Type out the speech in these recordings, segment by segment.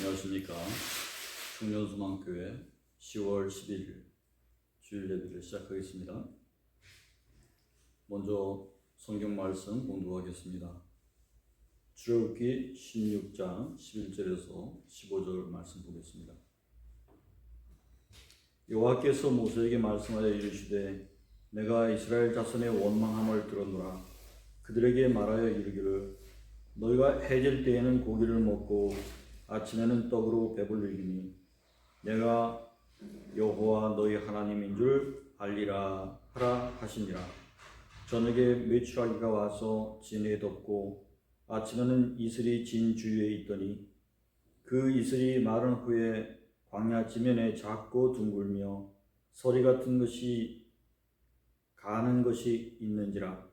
안녕하십니까. 청년소망교회 10월 11일 주일 예배를 시작하겠습니다. 먼저 성경 말씀 봉독하겠습니다. 출애굽기 16장 11절에서 15절 말씀 보겠습니다. 여호와께서 모세에게 말씀하여 이르시되 내가 이스라엘 자손의 원망함을 들었노라. 그들에게 말하여 이르기를 너희가 해질 때에는 고기를 먹고 아침에는 떡으로 배불리니 내가 여호와 너희 하나님인 줄 알리라 하라 하시니라. 저녁에 메추라기가 와서 진에 덮고 아침에는 이슬이 진 주위에 있더니 그 이슬이 마른 후에 광야 지면에 작고 둥글며 서리 같은 것이 가는 것이 있는지라.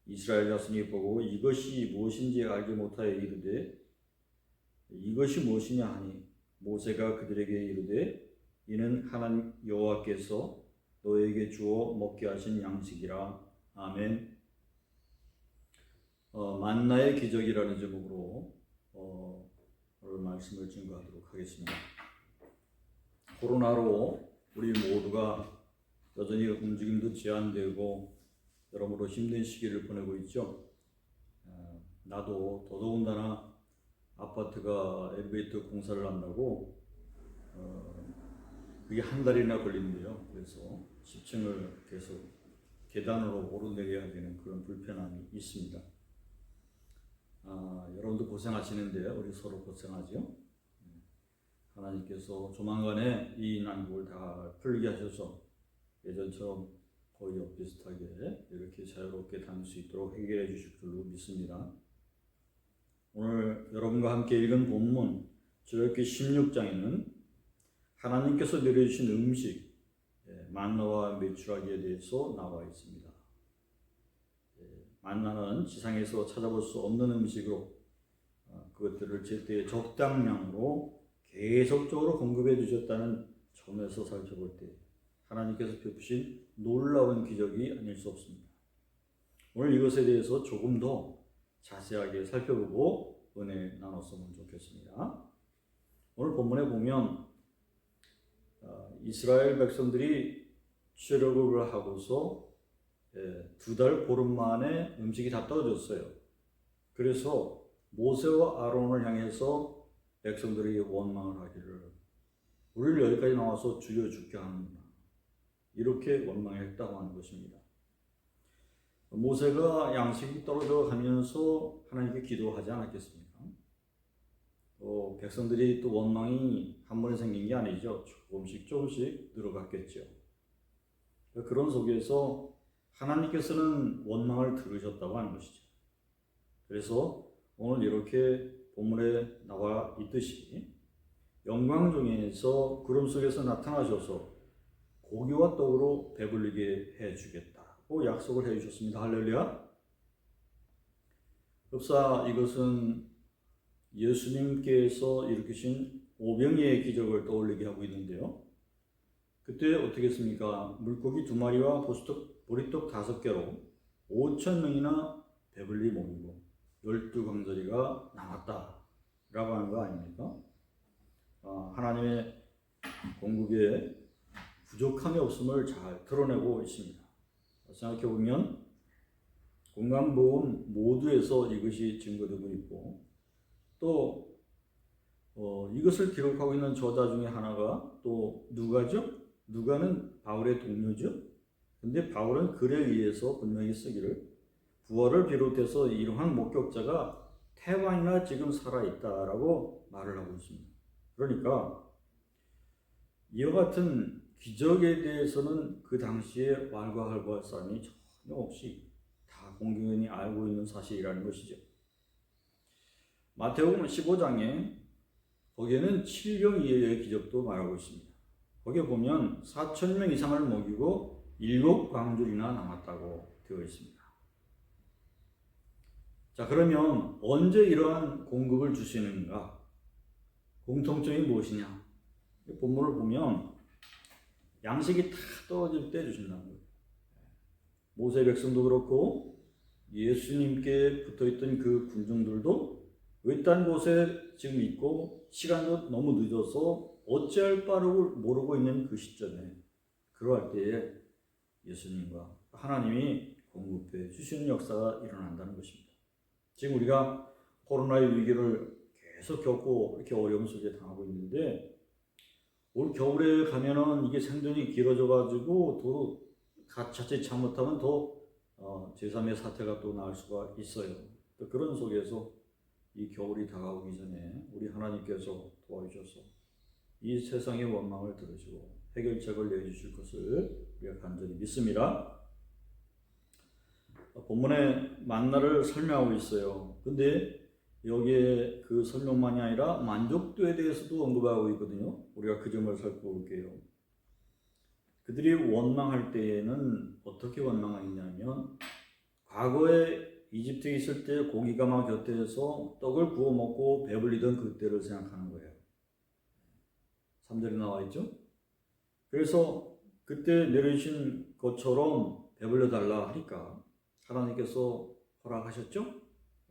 이스라엘 자손이 보고 이것이 무엇인지 알지 못하여 이르되 이것이 무엇이냐 하니 모세가 그들에게 이르되 이는 하나님 여호와께서 너에게 주어 먹게 하신 양식이라. 아멘. 만나의 기적이라는 제목으로 오늘 말씀을 증거하도록 하겠습니다. 코로나로 우리 모두가 여전히 움직임도 제한되고 여러모로 힘든 시기를 보내고 있죠. 나도 더더군다나 아파트가 엘리베이터 공사를 한다고 그게 한 달이나 걸린대요. 그래서 10층을 계속 계단으로 오르내려야 되는 그런 불편함이 있습니다. 여러분도 고생하시는데요. 우리 서로 고생하죠. 하나님께서 조만간에 이 난국을 다 풀게 하셔서 예전처럼 거의 비슷하게 이렇게 자유롭게 다닐 수 있도록 해결해 주실 줄로 믿습니다. 오늘 여러분과 함께 읽은 본문 출애굽기 16장에는 하나님께서 내려주신 음식 만나와 메추라기에 대해서 나와 있습니다. 만나는 지상에서 찾아볼 수 없는 음식으로 그것들을 제때에 적당량으로 계속적으로 공급해 주셨다는 점에서 살펴볼 때 하나님께서 베푸신 놀라운 기적이 아닐 수 없습니다. 오늘 이것에 대해서 조금 더 자세하게 살펴보고 은혜 나눴으면 좋겠습니다. 오늘 본문에 보면 이스라엘 백성들이 출애굽을 하고서 2달 보름 만에 음식이 다 떨어졌어요. 그래서 모세와 아론을 향해서 백성들이 원망을 하기를 우리를 여기까지 나와서 죽여 죽게 하는구나, 이렇게 원망했다고 하는 것입니다. 모세가 양식이 떨어져 가면서 하나님께 기도하지 않았겠습니까? 백성들이 또 원망이 한 번에 생긴 게 아니죠. 조금씩 늘어갔겠죠. 그런 속에서 하나님께서는 원망을 들으셨다고 하는 것이죠. 그래서 오늘 이렇게 본문에 나와 있듯이 영광 중에서 구름 속에서 나타나셔서 고기와 떡으로 배불리게 해주겠다고 약속을 해주셨습니다. 할렐루야. 흡사 이것은 예수님께서 일으키신 오병이의 기적을 떠올리게 하고 있는데요. 그때 어떻게 했습니까? 물고기 2마리와 보리떡 5개로 5,000명이나 배불리 먹이고 12광저리가 남았다라고 하는 거 아닙니까? 하나님의 공급에 부족함이 없음을 잘 드러내고 있습니다. 생각해보면 건강보험 모두에서 이것이 증거되고 있고 또 이것을 기록하고 있는 저자 중에 하나가 또 누가죠? 누가는 바울의 동료죠. 근데 바울은 글에 의해서 분명히 쓰기를 부활을 비롯해서 이러한 목격자가 태반이나 지금 살아있다라고 말을 하고 있습니다. 그러니까 이와 같은 기적에 대해서는 그 당시에 왈가왈부할 사람이 전혀 없이 다 공경연히 알고 있는 사실이라는 것이죠. 마태복음 15장에 거기에는 7병 이해의 기적도 말하고 있습니다. 거기에 보면 4,000명 이상을 먹이고 7광줄이나 남았다고 되어 있습니다. 자, 그러면 언제 이러한 공급을 주시는가? 공통점이 무엇이냐? 본문을 보면 양식이 다 떨어질 때 주신다는 거예요. 모세 백성도 그렇고 예수님께 붙어있던 그 군중들도 외딴 곳에 지금 있고 시간도 너무 늦어서 어찌할 바를 모르고 있는 그 시점에 그러할 때에 예수님과 하나님이 공급해 주시는 역사가 일어난다는 것입니다. 지금 우리가 코로나의 위기를 계속 겪고 이렇게 어려움 속에 당하고 있는데 올 겨울에 가면은 이게 생존이 길어져 가지고 또 자칫 잘못하면 더 제3의 사태가 또 나올 수가 있어요. 또 그런 속에서 이 겨울이 다가오기 전에 우리 하나님께서 도와주셔서 이 세상의 원망을 들으시고 해결책을 내주실 것을 우리가 간절히 믿습니다. 본문에 만나를 설명하고 있어요. 근데 여기에 그 설명만이 아니라 만족도에 대해서도 언급하고 있거든요. 우리가 그 점을 살펴볼게요. 그들이 원망할 때에는 어떻게 원망하느냐면 과거에 이집트에 있을 때 고기가마 곁에서 떡을 구워 먹고 배불리던 그때를 생각하는 거예요. 3절에 나와 있죠. 그래서 그때 내려주신 것처럼 배불려 달라 하니까 하나님께서 허락하셨죠.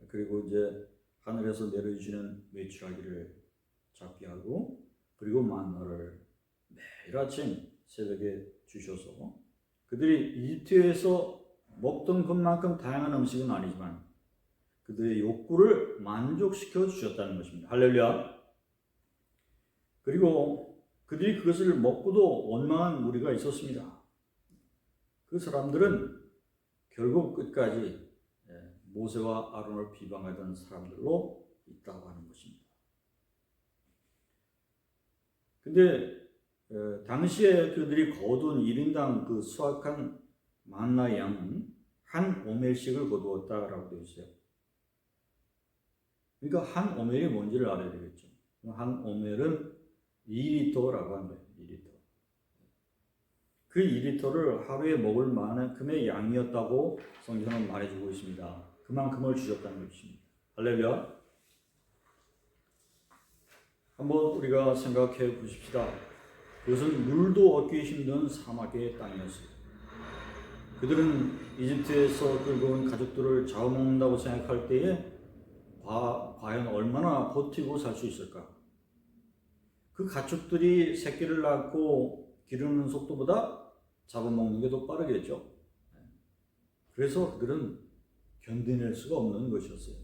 그리고 이제 하늘에서 내려주시는 메추라기를 잡게 하고 그리고 만나를 매일 아침 새벽에 주셔서 그들이 이집트에서 먹던 것만큼 다양한 음식은 아니지만 그들의 욕구를 만족시켜 주셨다는 것입니다. 할렐루야. 그리고 그들이 그것을 먹고도 원망한 무리가 있었습니다. 그 사람들은 결국 끝까지 모세와 아론을 비방하던 사람들로 있다고 하는 것입니다. 근데 당시에 그들이 거둔 1인당 그 수확한 만나 양은 한 오멜씩을 거두었다라고 되어 있어요. 그러니까 한 오멜이 뭔지를 알아야 되겠죠. 한 오멜은 2리터라고 하는 거예요. 2리터. 그 2리터를 하루에 먹을 만큼의 양이었다고 성경은 말해주고 있습니다. 그만큼을 주셨다는 것입니다. 할렐루야. 한번 우리가 생각해 보십시다. 그것은 물도 얻기 힘든 사막의 땅이었습니다. 그들은 이집트에서 끌고 온 가족들을 잡아먹는다고 생각할 때에 과연 얼마나 버티고 살 수 있을까? 그 가축들이 새끼를 낳고 기르는 속도보다 잡아먹는 게 더 빠르겠죠. 그래서 그들은 견뎌낼 수가 없는 것이었어요.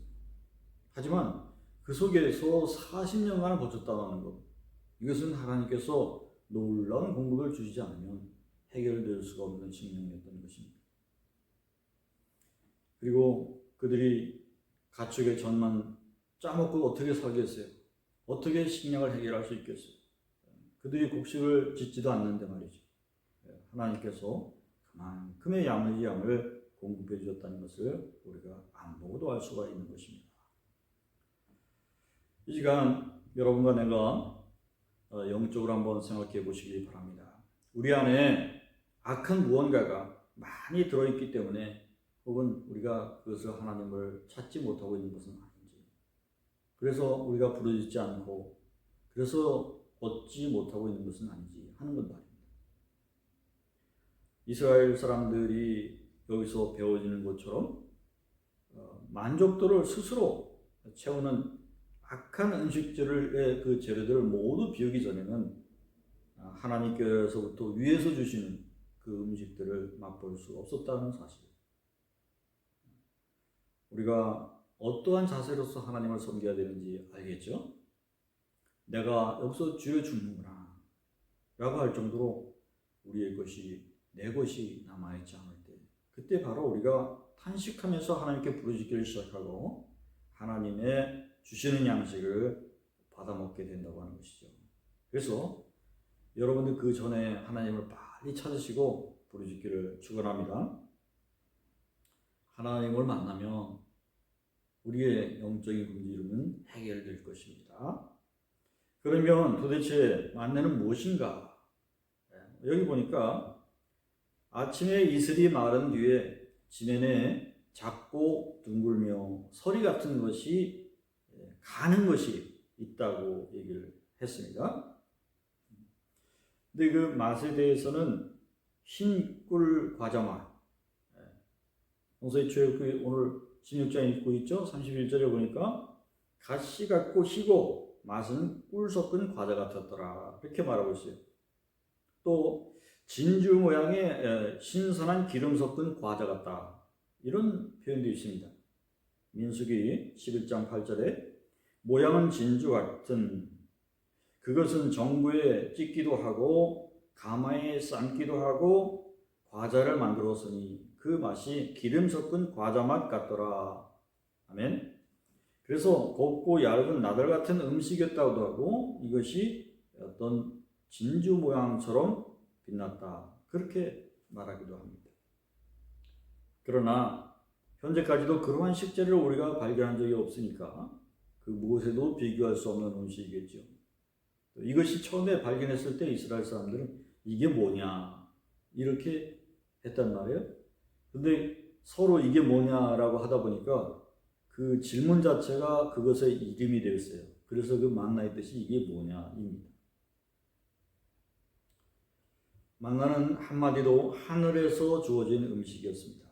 하지만 그 속에서 40년간을 버텼다는 것, 이것은 하나님께서 놀라운 공급을 주시지 않으면 해결될 수가 없는 측면이었던 것입니다. 그리고 그들이 가축의 젖만 짜먹고 어떻게 살겠어요? 어떻게 식량을 해결할 수 있겠어요? 그들이 곡식을 짓지도 않는데 말이죠. 하나님께서 그만큼의 양을 공급해 주셨다는 것을 우리가 안 보고도 알 수가 있는 것입니다. 이 시간 여러분과 내가 영적으로 한번 생각해 보시기 바랍니다. 우리 안에 악한 무언가가 많이 들어있기 때문에 혹은 우리가 그것을 하나님을 찾지 못하고 있는 것은 아닌지, 그래서 우리가 부르짖지 않고 그래서 얻지 못하고 있는 것은 아닌지 하는 건 말입니다. 이스라엘 사람들이 여기서 배워지는 것처럼 만족도를 스스로 채우는 악한 음식들의 그 재료들을 모두 비우기 전에는 하나님께서부터 위에서 주시는 그 음식들을 맛볼 수 없었다는 사실. 우리가 어떠한 자세로서 하나님을 섬겨야 되는지 알겠죠? 내가 여기서 주여 죽는구나 라고 할 정도로 우리의 것이 내 것이 남아있지 않을 때, 그때 바로 우리가 탄식하면서 하나님께 부르짖기를 시작하고 하나님의 주시는 양식을 받아먹게 된다고 하는 것이죠. 그래서 여러분들 그 전에 하나님을 빨리 찾으시고 부르짖기를 축원합니다. 하나님을 만나면 우리의 영적인 굶주림은 해결될 것입니다. 그러면 도대체 만나는 무엇인가? 여기 보니까 아침에 이슬이 마른 뒤에 지면에 작고 둥글며 서리 같은 것이 가는 것이 있다고 얘기를 했습니다. 근데 그 맛에 대해서는 흰 꿀 과자맛. 동서의 초역이 오늘 16장에 읽고 있죠. 31절에 보니까 가시 같고 희고 맛은 꿀 섞은 과자 같았더라. 이렇게 말하고 있어요. 또 진주 모양의 신선한 기름 섞은 과자 같다. 이런 표현도 있습니다. 민수기 11장 8절에 모양은 진주 같은 그것은 정부에 찢기도 하고 가마에 삶기도 하고 과자를 만들었으니 그 맛이 기름 섞은 과자 맛 같더라. 아멘. 그래서 곱고 얇은 나들 같은 음식이었다고도 하고 이것이 어떤 진주 모양처럼 빛났다. 그렇게 말하기도 합니다. 그러나 현재까지도 그러한 식재를 우리가 발견한 적이 없으니까 그 무엇에도 비교할 수 없는 음식이겠죠. 이것이 처음에 발견했을 때 이스라엘 사람들은 이게 뭐냐 이렇게 했단 말이에요. 근데 서로 이게 뭐냐라고 하다 보니까 그 질문 자체가 그것의 이름이 되었어요. 그래서 그 만나의 뜻이 이게 뭐냐입니다. 만나는 한마디로 하늘에서 주어진 음식이었습니다.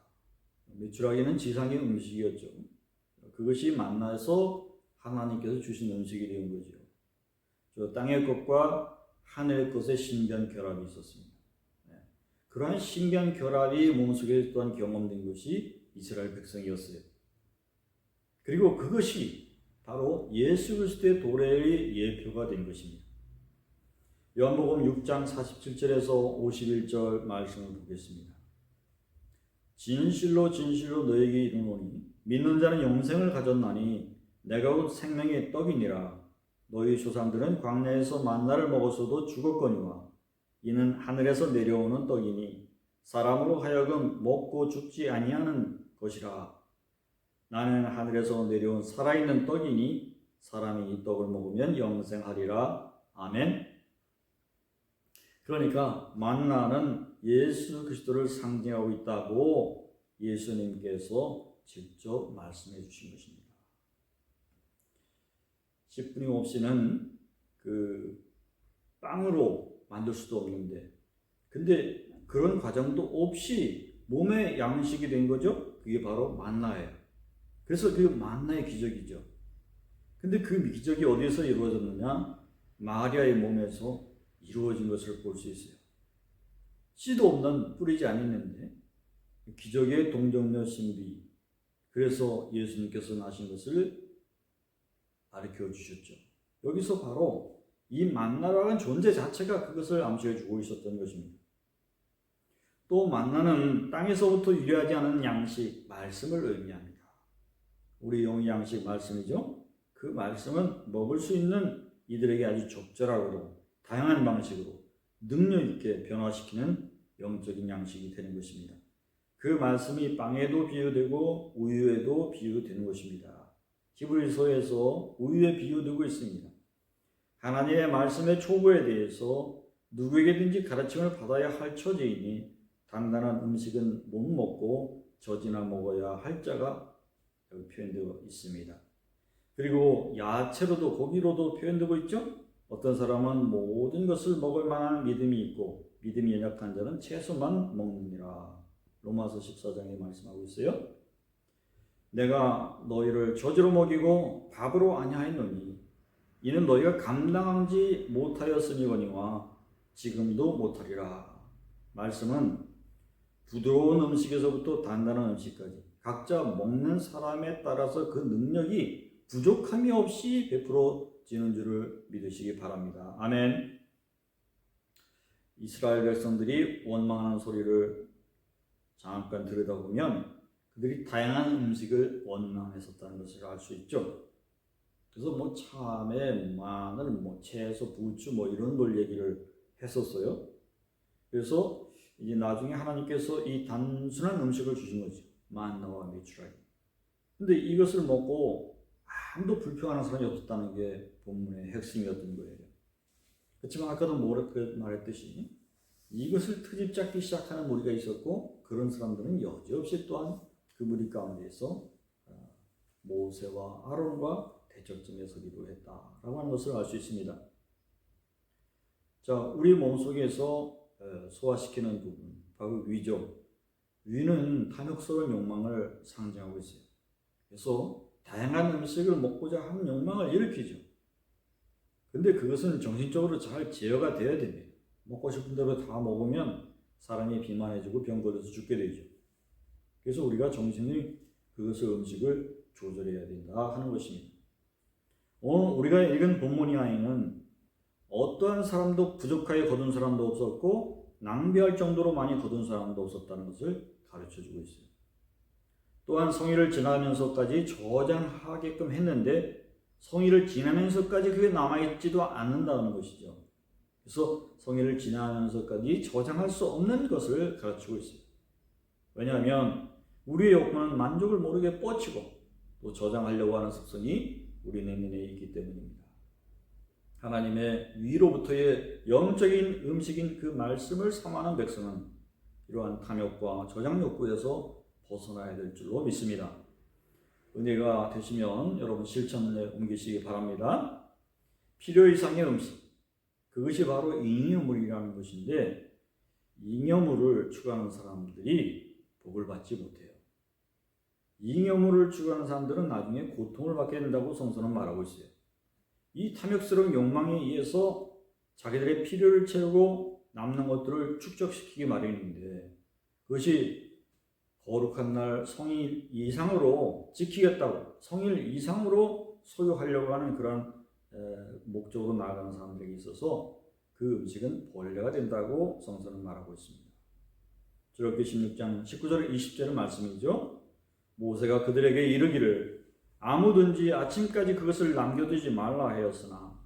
메추라기는 지상의 음식이었죠. 그것이 만나에서 하나님께서 주신 음식이 된 거죠. 저 땅의 것과 하늘의 것의 신비한 결합이 있었습니다. 그러한 신비한 결합이 몸속에 또한 경험된 것이 이스라엘 백성이었어요. 그리고 그것이 바로 예수 그리스도의 도래의 예표가 된 것입니다. 요한복음 6장 47절에서 51절 말씀을 보겠습니다. 진실로 진실로 너에게 이르노니 믿는 자는 영생을 가졌나니 내가 곧 생명의 떡이니라. 너희 조상들은 광야에서 만나를 먹었어도 죽었거니와 이는 하늘에서 내려오는 떡이니 사람으로 하여금 먹고 죽지 아니하는 것이라. 나는 하늘에서 내려온 살아있는 떡이니 사람이 이 떡을 먹으면 영생하리라. 아멘. 그러니까 만나는 예수 그리스도를 상징하고 있다고 예수님께서 직접 말씀해 주신 것입니다. 10분이 없이는 그 빵으로 만들 수도 없는데 근데 그런 과정도 없이 몸의 양식이 된 거죠. 그게 바로 만나예요. 그래서 그 만나의 기적이죠. 근데 그 기적이 어디에서 이루어졌느냐? 마리아의 몸에서 이루어진 것을 볼 수 있어요. 씨도 없는 뿌리지 않았는데 기적의 동정녀 신비. 그래서 예수님께서 나신 것을 가르쳐 주셨죠. 여기서 바로 이 만나라는 존재 자체가 그것을 암시해 주고 있었던 것입니다. 또 만나는 땅에서부터 유래하지 않은 양식, 말씀을 의미합니다. 우리 영의 양식 말씀이죠. 그 말씀은 먹을 수 있는 이들에게 아주 적절하고 다양한 방식으로 능력 있게 변화시키는 영적인 양식이 되는 것입니다. 그 말씀이 빵에도 비유되고 우유에도 비유되는 것입니다. 히브리서에서 우유에 비유되고 있습니다. 하나님의 말씀의 초보에 대해서 누구에게든지 가르침을 받아야 할 처지이니 단단한 음식은 못 먹고 젖이나 먹어야 할 자가 여기 표현되어 있습니다. 그리고 야채로도 고기로도 표현되고 있죠. 어떤 사람은 모든 것을 먹을 만한 믿음이 있고 믿음이 연약한 자는 채소만 먹느니라. 로마서 14장에 말씀하고 있어요. 내가 너희를 젖으로 먹이고 밥으로 아니하였노니 이는 너희가 감당하지 못하였음이거니와 지금도 못하리라. 말씀은 부드러운 음식에서부터 단단한 음식까지 각자 먹는 사람에 따라서 그 능력이 부족함이 없이 베풀어지는 줄을 믿으시기 바랍니다. 아멘. 이스라엘 백성들이 원망하는 소리를 잠깐 들여다보면 그들이 다양한 음식을 원망했었다는 것을 알 수 있죠. 그래서 뭐 참외, 마늘, 뭐 채소, 부추 뭐 이런 걸 얘기를 했었어요. 그래서 이제 나중에 하나님께서 이 단순한 음식을 주신 거죠. 만나와 메추라기. 근데 이것을 먹고 아무도 불평하는 사람이 없었다는 게 본문의 핵심이었던 거예요. 그렇지만 아까도 말했듯이 이것을 트집 잡기 시작하는 무리가 있었고 그런 사람들은 여지없이 또한 그 무리 가운데에서 모세와 아론과 대적점에 서기도 했다라고 하는 것을 알 수 있습니다. 자, 우리 몸속에서 소화시키는 부분, 바로 위죠. 위는 탐욕스러운 욕망을 상징하고 있어요. 그래서 다양한 음식을 먹고자 하는 욕망을 일으키죠. 근데 그것은 정신적으로 잘 제어가 돼야 됩니다. 먹고 싶은 대로 다 먹으면 사람이 비만해지고 병 걸려서 죽게 되죠. 그래서 우리가 정신이 그것을 음식을 조절해야 된다 하는 것입니다. 오늘 우리가 읽은 본문의 아이는 어떠한 사람도 부족하게 거둔 사람도 없었고 낭비할 정도로 많이 거둔 사람도 없었다는 것을 가르쳐주고 있어요. 또한 성의를 지나면서까지 저장하게끔 했는데 성의를 지나면서까지 그게 남아있지도 않는다는 것이죠. 그래서 성의를 지나면서까지 저장할 수 없는 것을 가르치고 있어요. 왜냐하면 우리의 욕구는 만족을 모르게 뻗치고 또 저장하려고 하는 습성이 우리 내면에 있기 때문입니다. 하나님의 위로부터의 영적인 음식인 그 말씀을 사모하는 백성은 이러한 탐욕과 저장 욕구에서 벗어나야 될 줄로 믿습니다. 은혜가 되시면 여러분 실천에 옮기시기 바랍니다. 필요 이상의 음식, 그것이 바로 잉여물이라는 것인데 잉여물을 추구하는 사람들이 복을 받지 못해요. 잉여물을 추구하는 사람들은 나중에 고통을 받게 된다고 성서는 말하고 있어요. 이 탐욕스러운 욕망에 의해서 자기들의 필요를 채우고 남는 것들을 축적시키기 마련인데 그것이 거룩한 날 성일 이상으로 지키겠다고 성일 이상으로 소유하려고 하는 그런 목적으로 나아가는 사람들에게 있어서 그 음식은 벌레가 된다고 성서는 말하고 있습니다. 출애굽기 16장 19절 20절의 말씀이죠. 모세가 그들에게 이르기를 아무든지 아침까지 그것을 남겨두지 말라 하였으나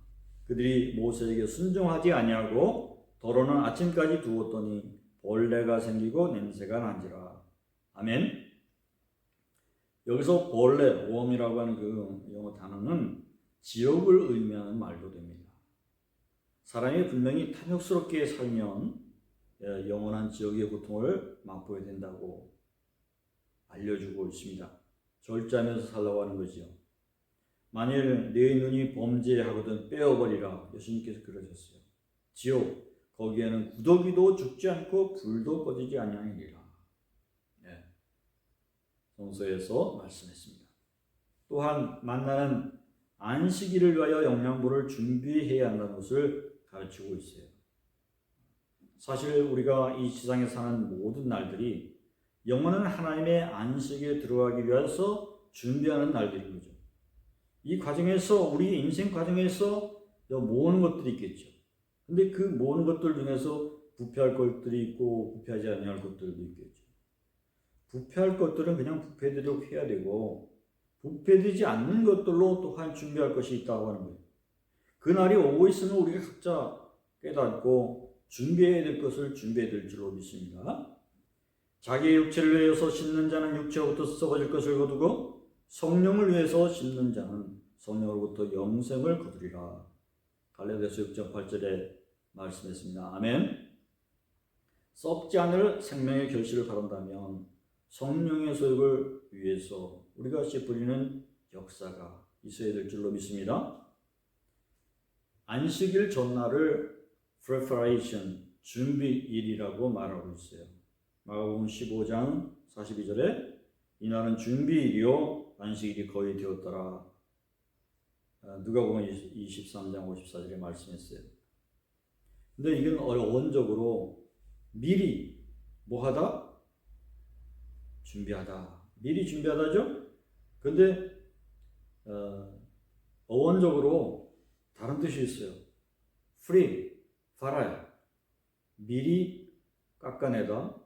그들이 모세에게 순종하지 아니하고 더러는 아침까지 두었더니 벌레가 생기고 냄새가 난지라. 아멘. 여기서 벌레, 웜이라고 하는 그 영어 단어는 지옥을 의미하는 말도 됩니다. 사람이 분명히 탐욕스럽게 살면 영원한 지옥의 고통을 맛보게 된다고 알려주고 있습니다. 절제하면서 살라고 하는 거죠. 만일 내 눈이 범죄하거든 빼어버리라. 예수님께서 그러셨어요. 지옥, 거기에는 구더기도 죽지 않고 불도 꺼지지 아니하리라. 네. 성서에서 말씀했습니다. 또한 만나는 안식일을 위하여 영양분을 준비해야 한다는 것을 가르치고 있어요. 사실 우리가 이 세상에 사는 모든 날들이 영원한 하나님의 안식에 들어가기 위해서 준비하는 날들인 거죠. 이 과정에서 우리 인생 과정에서 모으는 것들이 있겠죠. 근데 그 모으는 것들 중에서 부패할 것들이 있고 부패하지 아니할 것들도 있겠죠. 부패할 것들은 그냥 부패되도록 해야 되고 부패되지 않는 것들로 또한 준비할 것이 있다고 하는 거예요. 그 날이 오고 있으면 우리가 각자 깨닫고 준비해야 될 것을 준비해야 될 줄로 믿습니다. 자기의 육체를 위해서 심는 자는 육체로부터 썩어질 것을 거두고 성령을 위해서 심는 자는 성령으로부터 영생을 거두리라. 갈라디아서 6장 8절에 말씀했습니다. 아멘. 썩지 않을 생명의 결실을 바란다면 성령의 소욕을 위해서 우리가 씨 뿌리는 역사가 있어야 될 줄로 믿습니다. 안식일 전날을 preparation, 준비일이라고 말하고 있어요. 마가복음 15장 42절에 이날은 준비일이요 안식일이 거의 되었더라. 누가복음 23장 54절에 말씀했어요. 근데 이건 원적으로 미리 뭐하다? 준비하다. 미리 준비하다죠? 근데 어원적으로 다른 뜻이 있어요. free, 팔아야. 미리 깎아내다,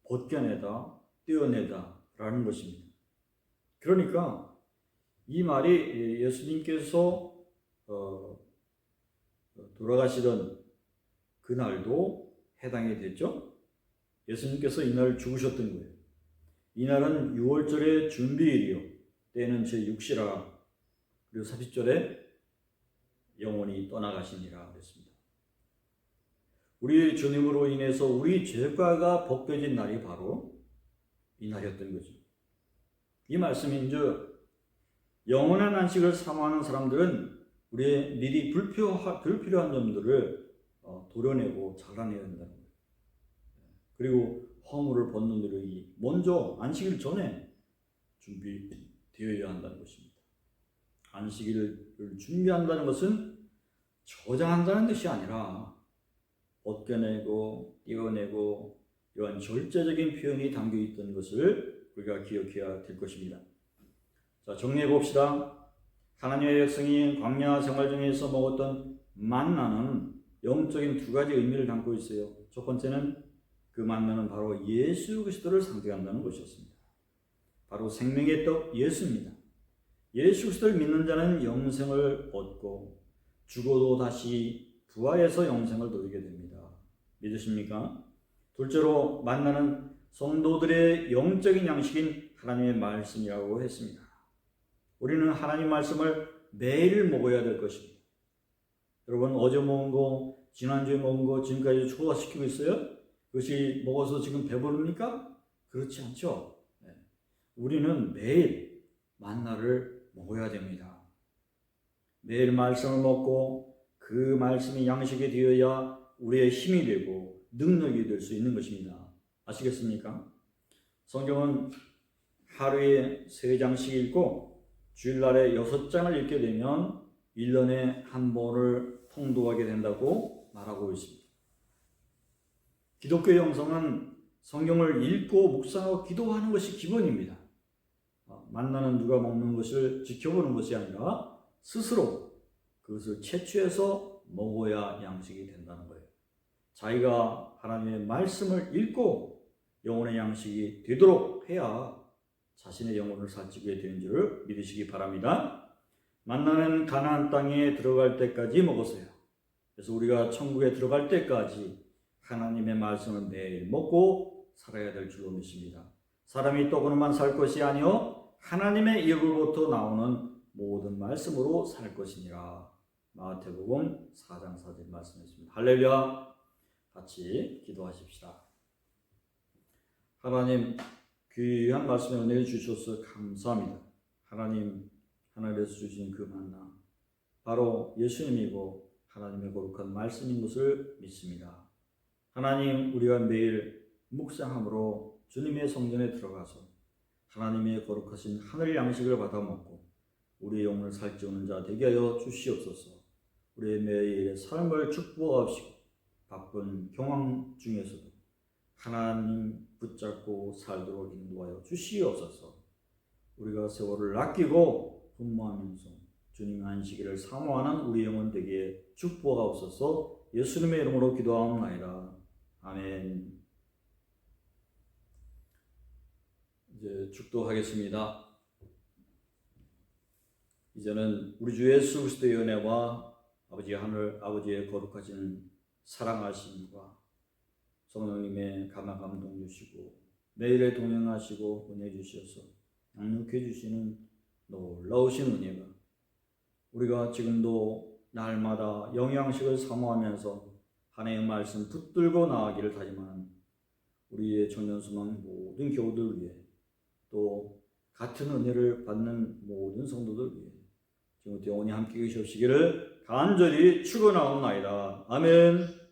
벗겨내다, 떼어내다 라는 것입니다. 그러니까 이 말이 예수님께서 돌아가시던 그날도 해당이 됐죠. 예수님께서 이날 죽으셨던 거예요. 이날은 6월절의 준비일이요. 때는 제6시라. 그리고 30절에 영원히 떠나가시니라 그랬습니다. 우리 주님으로 인해서 우리 죄가가 벗겨진 날이 바로 이 날이었던 거죠. 이 말씀인즉 영원한 안식을 사모하는 사람들은 우리의 미리 불필요한 점들을 도려내고 잘라내야 된다는 거예요. 그리고 허물을 벗는 노력이 먼저 안식일 전에 준비되어야 한다는 것입니다. 안식일을 준비한다는 것은 저장한다는 뜻이 아니라 벗겨내고 떼어내고 이러한 절제적인 표현이 담겨 있던 것을 우리가 기억해야 될 것입니다. 자, 정리해 봅시다. 하나님의 백성이 광야 생활 중에서 먹었던 만나는 영적인 두 가지 의미를 담고 있어요. 첫 번째는 그 만나는 바로 예수 그리스도를 상징한다는 것이었습니다. 바로 생명의 떡 예수입니다. 예수 그리스도를 믿는 자는 영생을 얻고 죽어도 다시 부활해서 영생을 누리게 됩니다. 믿으십니까? 둘째로 만나는 성도들의 영적인 양식인 하나님의 말씀이라고 했습니다. 우리는 하나님 말씀을 매일 먹어야 될 것입니다. 여러분, 어제 먹은 거, 지난주에 먹은 거 지금까지 소화시키고 있어요? 그것이 먹어서 지금 배부릅니까? 그렇지 않죠. 우리는 매일 만나를 먹어야 됩니다. 매일 말씀을 먹고 그 말씀이 양식이 되어야 우리의 힘이 되고 능력이 될 수 있는 것입니다. 아시겠습니까? 성경은 하루에 3장씩 읽고 주일날에 6장을 읽게 되면 1년에 한 번을 통독하게 된다고 말하고 있습니다. 기독교의 영성은 성경을 읽고 묵상하고 기도하는 것이 기본입니다. 만나는 누가 먹는 것을 지켜보는 것이 아니라 스스로 그것을 채취해서 먹어야 양식이 된다는 거예요. 자기가 하나님의 말씀을 읽고 영혼의 양식이 되도록 해야 자신의 영혼을 살찌게 되는 줄 믿으시기 바랍니다. 만나는 가나안 땅에 들어갈 때까지 먹었어요. 그래서 우리가 천국에 들어갈 때까지 하나님의 말씀을 매일 먹고 살아야 될 줄로 믿습니다. 사람이 떡으로만 살 것이 아니요 하나님의 입으로부터 나오는 모든 말씀으로 살 것이니라. 마태복음 4장 4절 말씀했습니다. 할렐루야. 같이 기도하십시다. 하나님, 귀한 말씀에 은혜를 주셔서 감사합니다. 하나님, 하늘에서 주신 그 만나 바로 예수님이고 하나님의 거룩한 말씀인 것을 믿습니다. 하나님, 우리가 매일 묵상함으로 주님의 성전에 들어가서 하나님의 거룩하신 하늘 양식을 받아 먹고 우리의 영혼을 살찌우는 자 되게 하여 주시옵소서. 우리의 매일의 삶을 축복하시고 바쁜 경황 중에서도 하나님 붙잡고 살도록 인도하여 주시옵소서. 우리가 세월을 아끼고 근무하면서 주님의 안식일을 사모하는 우리 영혼 되게 축복하옵소서. 예수님의 이름으로 기도하옵나이다. 아멘. 이제 축도하겠습니다. 이제는 우리 주 예수 그리스도의 은혜와 아버지 하늘 아버지의 거룩하신 사랑하심과 성령님의 감화 감동 주시고 매일에 동행하시고 은혜 주셔서 양육해 주시는 놀라우신 은혜가 우리가 지금도 날마다 영양식을 사모하면서 하나님의 말씀 붙들고 나아가기를 다짐하는 우리의 청년수망 모든 교우들 위해 또 같은 은혜를 받는 모든 성도들 위해 지금부터 영원히 함께 계시옵시기를 간절히 축원하옵나이다. 아멘.